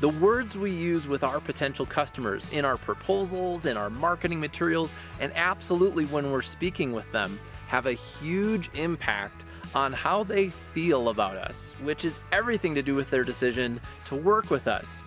The words we use with our potential customers in our proposals, in our marketing materials, and absolutely when we're speaking with them have a huge impact on how they feel about us, which is everything to do with their decision to work with us.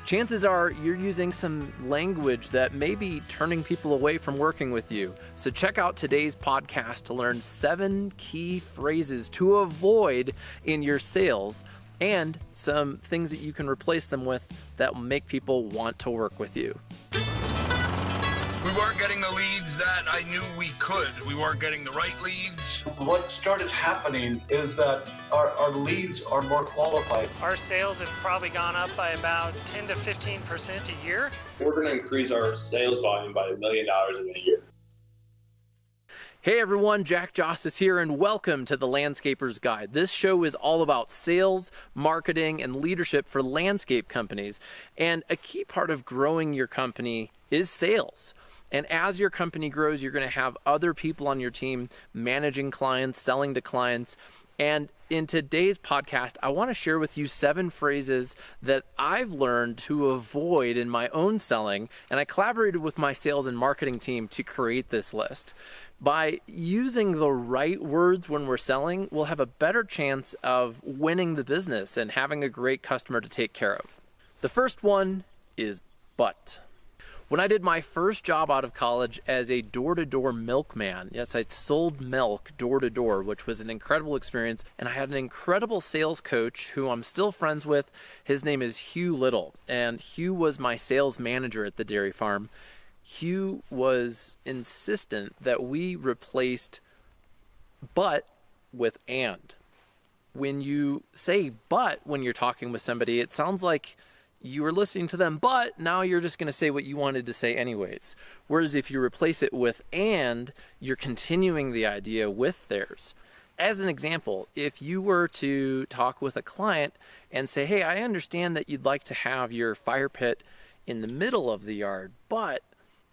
Chances are you're using some language that may be turning people away from working with you. So check out today's podcast to learn 7 key phrases to avoid in your sales and some things that you can replace them with that will make people want to work with you. We weren't getting the leads that I knew we could. We weren't getting the right leads. What started happening is that our leads are more qualified. Our sales have probably gone up by about 10 to 15% a year. We're going to increase our sales volume by $1 million in a year. Hey everyone, Jack Jostes here, and welcome to the Landscaper's Guide. This show is all about sales, marketing, and leadership for landscape companies. And a key part of growing your company is sales. And as your company grows, you're going to have other people on your team managing clients, selling to clients. And in today's podcast, I want to share with you 7 phrases that I've learned to avoid in my own selling. And I collaborated with my sales and marketing team to create this list. By using the right words when we're selling, we'll have a better chance of winning the business and having a great customer to take care of. The first one is but. When I did my first job out of college as a door-to-door milkman, yes, I sold milk door-to-door, which was an incredible experience, and I had an incredible sales coach who I'm still friends with. His name is Hugh Little, and Hugh was my sales manager at the dairy farm. Hugh was insistent that we replaced but with and. When you say but when you're talking with somebody, it sounds like you were listening to them, but now you're just going to say what you wanted to say anyways. Whereas if you replace it with and, you're continuing the idea with theirs. As an example, if you were to talk with a client and say, hey, I understand that you'd like to have your fire pit in the middle of the yard, but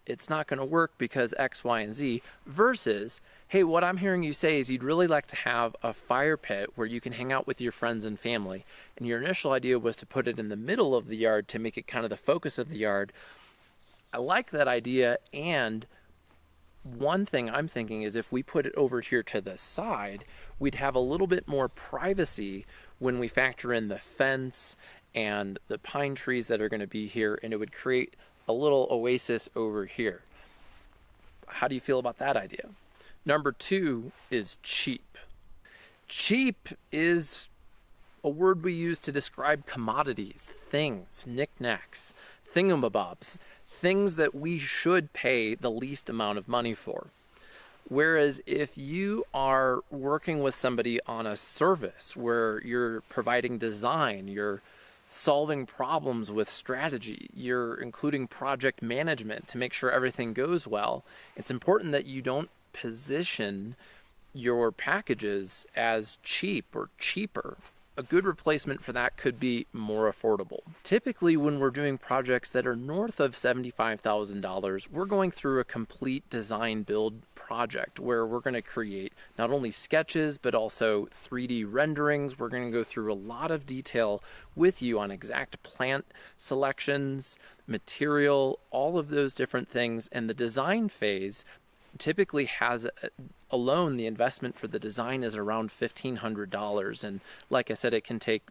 it's not going to work because X, Y, and Z, versus, hey, what I'm hearing you say is you'd really like to have a fire pit where you can hang out with your friends and family. And your initial idea was to put it in the middle of the yard to make it kind of the focus of the yard. I like that idea. And one thing I'm thinking is if we put it over here to the side, we'd have a little bit more privacy when we factor in the fence and the pine trees that are going to be here, and it would create a little oasis over here. How do you feel about that idea? Number 2 is cheap. Cheap is a word we use to describe commodities, things, knickknacks, thingamabobs, things that we should pay the least amount of money for. Whereas if you are working with somebody on a service where you're providing design, you're solving problems with strategy, you're including project management to make sure everything goes well, it's important that you don't position your packages as cheap or cheaper. A good replacement for that could be more affordable. Typically, when we're doing projects that are north of $75,000, we're going through a complete design build project where we're going to create not only sketches, but also 3D renderings. We're going to go through a lot of detail with you on exact plant selections, material, all of those different things. And the design phase typically has alone the investment for the design is around $1,500, and like I said, it can take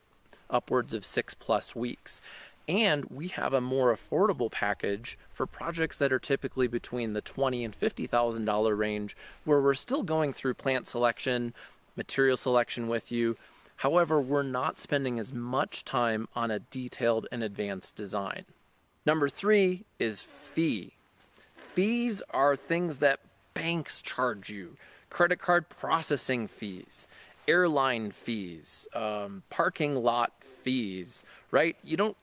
upwards of 6+ weeks. And we have a more affordable package for projects that are typically between the $20,000 and $50,000 range, where we're still going through plant selection, material selection with you. However, we're not spending as much time on a detailed and advanced design. Number 3 is fee. Fees are things that banks charge you. Credit card processing fees, airline fees, parking lot fees, right? You don't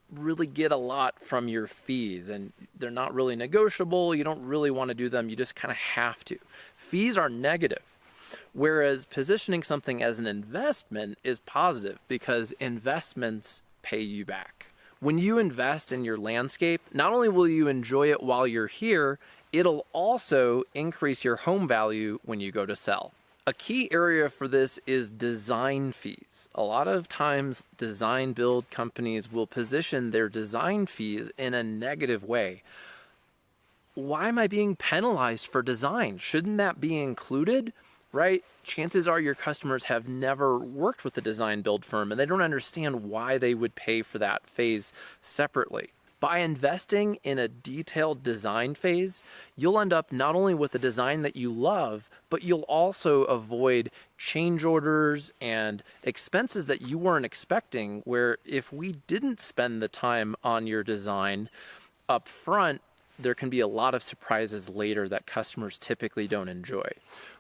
really get a lot from your fees, and they're not really negotiable. You don't really want to do them. You just kind of have to. Fees are negative, whereas positioning something as an investment is positive because investments pay you back. When you invest in your landscape, not only will you enjoy it while you're here, it'll also increase your home value when you go to sell. A key area for this is design fees. A lot of times design build companies will position their design fees in a negative way. Why am I being penalized for design? Shouldn't that be included? Right? Chances are your customers have never worked with a design build firm and they don't understand why they would pay for that phase separately. By investing in a detailed design phase, you'll end up not only with a design that you love, but you'll also avoid change orders and expenses that you weren't expecting, where if we didn't spend the time on your design up front, there can be a lot of surprises later that customers typically don't enjoy.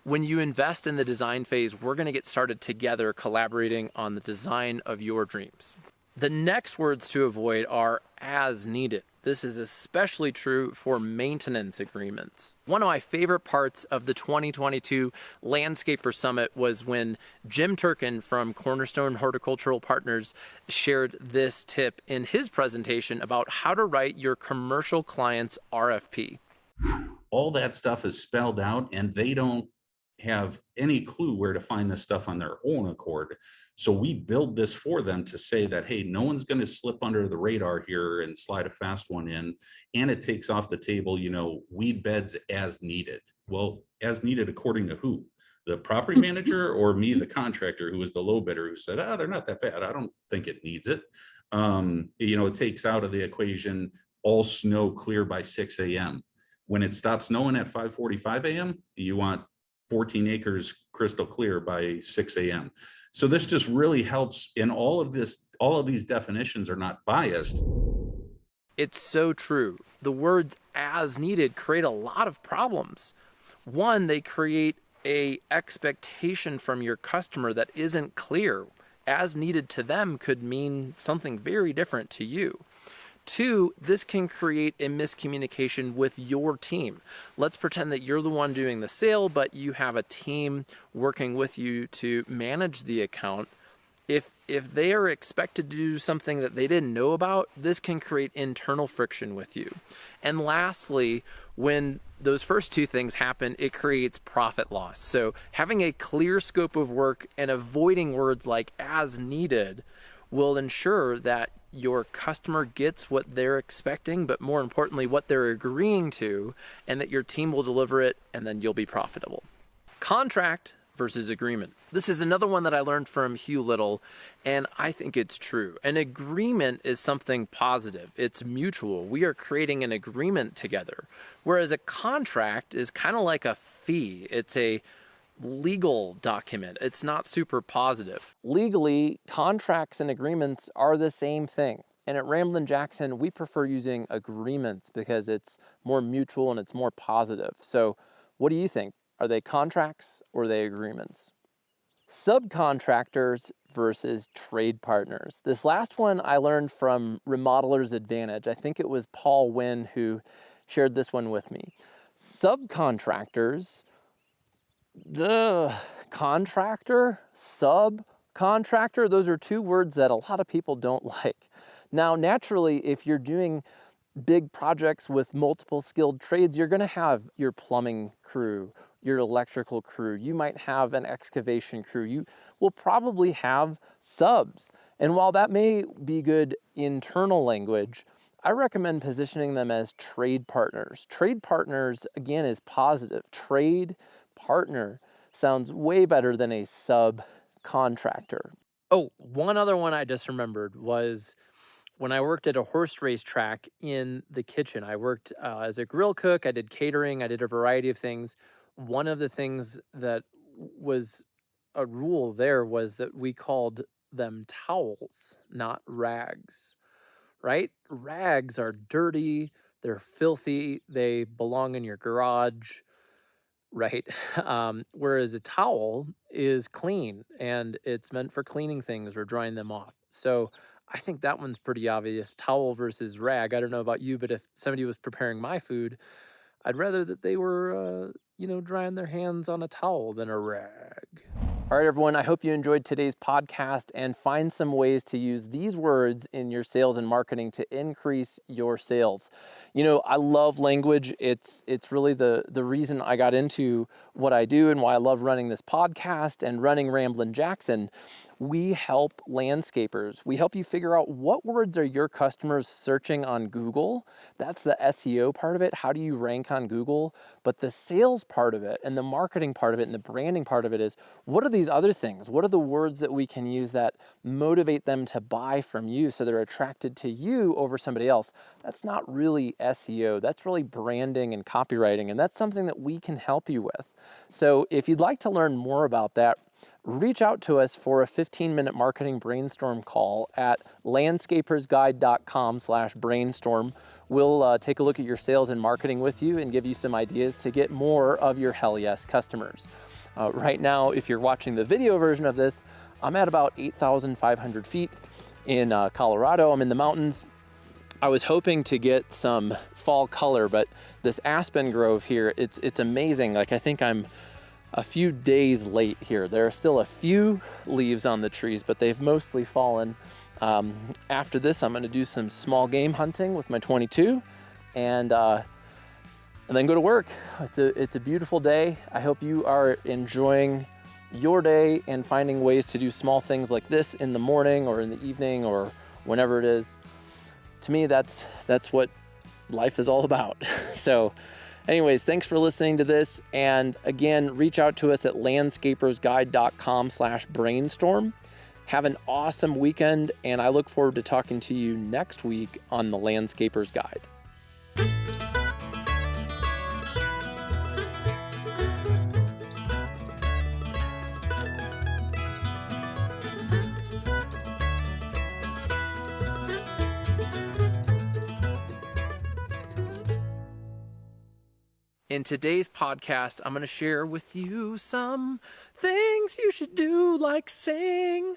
When you invest in the design phase, we're going to get started together collaborating on the design of your dreams. The next words to avoid are as needed. This is especially true for maintenance agreements. One of my favorite parts of the 2022 Landscaper Summit was when Jim Turkin from Cornerstone Horticultural Partners shared this tip in his presentation about how to write your commercial client's RFP. All that stuff is spelled out and they don't have any clue where to find this stuff on their own accord. So we build this for them to say that, hey, no one's going to slip under the radar here and slide a fast one in. And it takes off the table, weed beds as needed. Well, as needed according to who? The property manager or me, the contractor, who was the low bidder, who said, they're not that bad. I don't think it needs it. It takes out of the equation all snow clear by 6 a.m. When it stops snowing at 5:45 a.m., you want 14 acres crystal clear by 6 a.m. So this just really helps. In all of these definitions are not biased. It's so true. The words as needed create a lot of problems. One, they create a expectation from your customer that isn't clear. As needed to them could mean something very different to you. Two, this can create a miscommunication with your team. Let's pretend that you're the one doing the sale, but you have a team working with you to manage the account. If they are expected to do something that they didn't know about, this can create internal friction with you. And lastly, when those first two things happen, it creates profit loss. So having a clear scope of work and avoiding words like as needed will ensure that your customer gets what they're expecting, but more importantly, what they're agreeing to, and that your team will deliver it, and then you'll be profitable. Contract versus agreement. This is another one that I learned from Hugh Little, and I think it's true. An agreement is something positive. It's mutual. We are creating an agreement together, whereas a contract is kind of like a fee. It's a legal document. It's not super positive. Legally, contracts and agreements are the same thing. And at Ramblin Jackson, we prefer using agreements because it's more mutual and it's more positive. So what do you think? Are they contracts or are they agreements? Subcontractors versus trade partners. This last one I learned from Remodeler's Advantage. I think it was Paul Wynn who shared this one with me. Subcontractors, the contractor, subcontractor, those are two words that a lot of people don't like. Now, naturally, if you're doing big projects with multiple skilled trades, you're going to have your plumbing crew, your electrical crew. You might have an excavation crew. You will probably have subs. And while that may be good internal language, I recommend positioning them as trade partners. Trade partners, again, is positive. Trade partner sounds way better than a subcontractor. Oh, one other one I just remembered was when I worked at a horse race track in the kitchen. I worked as a grill cook. I did catering. I did a variety of things. One of the things that was a rule there was that we called them towels, not rags, right? Rags are dirty. They're filthy. They belong in your garage. Right? Whereas a towel is clean and it's meant for cleaning things or drying them off. So I think that one's pretty obvious. Towel versus rag. I don't know about you, but if somebody was preparing my food, I'd rather that they were, drying their hands on a towel than a rag. All right, everyone, I hope you enjoyed today's podcast and find some ways to use these words in your sales and marketing to increase your sales. You know, I love language. It's really the reason I got into what I do and why I love running this podcast and running Ramblin Jackson. We help landscapers. We help you figure out what words are your customers searching on Google. That's the SEO part of it. How do you rank on Google? But the sales part of it and the marketing part of it and the branding part of it is, what are these other things? What are the words that we can use that motivate them to buy from you so they're attracted to you over somebody else? That's not really SEO. That's really branding and copywriting. And that's something that we can help you with. So if you'd like to learn more about that, reach out to us for a 15-minute marketing brainstorm call at landscapersguide.com/brainstorm. We'll take a look at your sales and marketing with you and give you some ideas to get more of your Hell Yes customers. Right now, if you're watching the video version of this, I'm at about 8,500 feet in Colorado. I'm in the mountains. I was hoping to get some fall color, but this aspen grove here, it's amazing. Like, I think I'm a few days late here. There are still a few leaves on the trees, but they've mostly fallen. After this, I'm going to do some small game hunting with my 22 and then go to work. It's a beautiful day. I hope you are enjoying your day and finding ways to do small things like this in the morning or in the evening or whenever it is. To me, that's what life is all about. So anyways, thanks for listening to this. And again, reach out to us at landscapersguide.com/brainstorm. Have an awesome weekend, and I look forward to talking to you next week on the Landscaper's Guide. In today's podcast, I'm going to share with you some things you should do, like sing